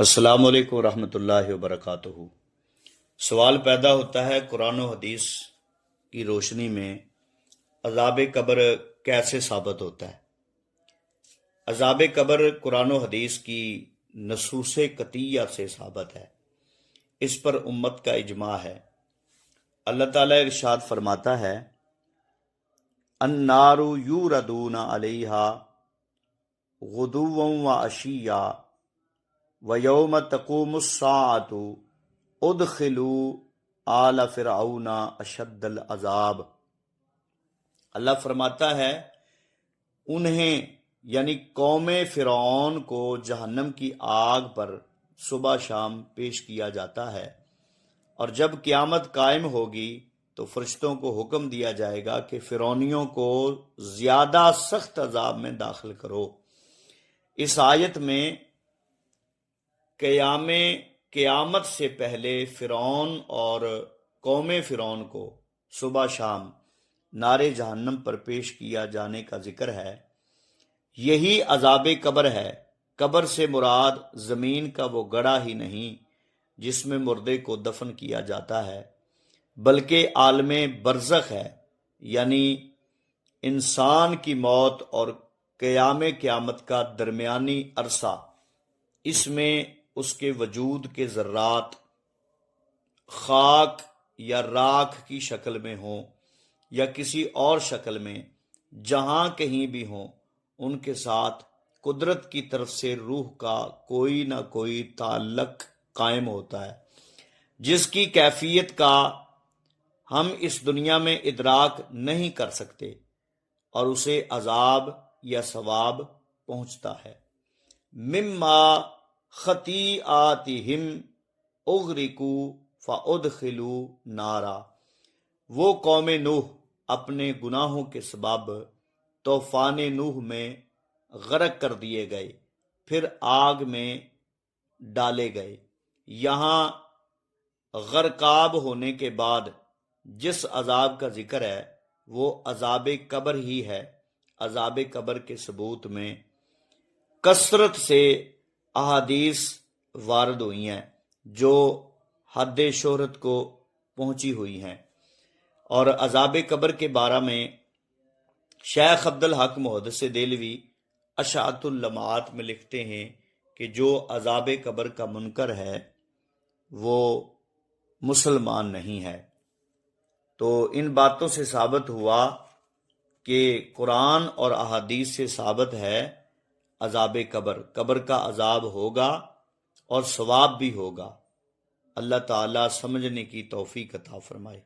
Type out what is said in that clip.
السلام علیکم ورحمۃ اللہ وبرکاتہ۔ سوال پیدا ہوتا ہے قرآن و حدیث کی روشنی میں عذاب قبر کیسے ثابت ہوتا ہے؟ عذاب قبر قرآن و حدیث کی نصوص قطعیہ سے ثابت ہے، اس پر امت کا اجماع ہے۔ اللہ تعالیٰ ارشاد فرماتا ہے، النار یوردون علیہا غدوا وعشیا وَيَوْمَ تَقُومُ السَّاعَةُ اُدْخِلُوا آلَ فِرْعَوْنَ أَشَدَّ الْعَذَابِ۔ اللہ فرماتا ہے انہیں یعنی قوم فرعون کو جہنم کی آگ پر صبح شام پیش کیا جاتا ہے، اور جب قیامت قائم ہوگی تو فرشتوں کو حکم دیا جائے گا کہ فرعونیوں کو زیادہ سخت عذاب میں داخل کرو۔ اس آیت میں قیامت سے پہلے فرعون اور قوم فرعون کو صبح شام نار جہنم پر پیش کیا جانے کا ذکر ہے۔ یہی عذاب قبر ہے۔ قبر سے مراد زمین کا وہ گڑھا ہی نہیں جس میں مردے کو دفن کیا جاتا ہے، بلکہ عالم برزخ ہے، یعنی انسان کی موت اور قیامت کا درمیانی عرصہ۔ اس میں اس کے وجود کے ذرات خاک یا راکھ کی شکل میں ہوں یا کسی اور شکل میں، جہاں کہیں بھی ہوں، ان کے ساتھ قدرت کی طرف سے روح کا کوئی نہ کوئی تعلق قائم ہوتا ہے، جس کی کیفیت کا ہم اس دنیا میں ادراک نہیں کر سکتے، اور اسے عذاب یا ثواب پہنچتا ہے۔ مما خطیئاتہم اغرقوا فادخلوا نارا، وہ قوم نوح اپنے گناہوں کے سبب طوفان نوح میں غرق کر دیے گئے، پھر آگ میں ڈالے گئے۔ یہاں غرقاب ہونے کے بعد جس عذاب کا ذکر ہے وہ عذاب قبر ہی ہے۔ عذاب قبر کے ثبوت میں کثرت سے احادیث وارد ہوئی ہیں جو حد شہرت کو پہنچی ہوئی ہیں، اور عذاب قبر کے بارے میں شیخ عبدالحق محدث دہلوی اشاعت اللمعات میں لکھتے ہیں کہ جو عذاب قبر کا منکر ہے وہ مسلمان نہیں ہے۔ تو ان باتوں سے ثابت ہوا کہ قرآن اور احادیث سے ثابت ہے عذاب قبر کا عذاب ہوگا اور ثواب بھی ہوگا۔ اللہ تعالیٰ سمجھنے کی توفیق عطا فرمائے۔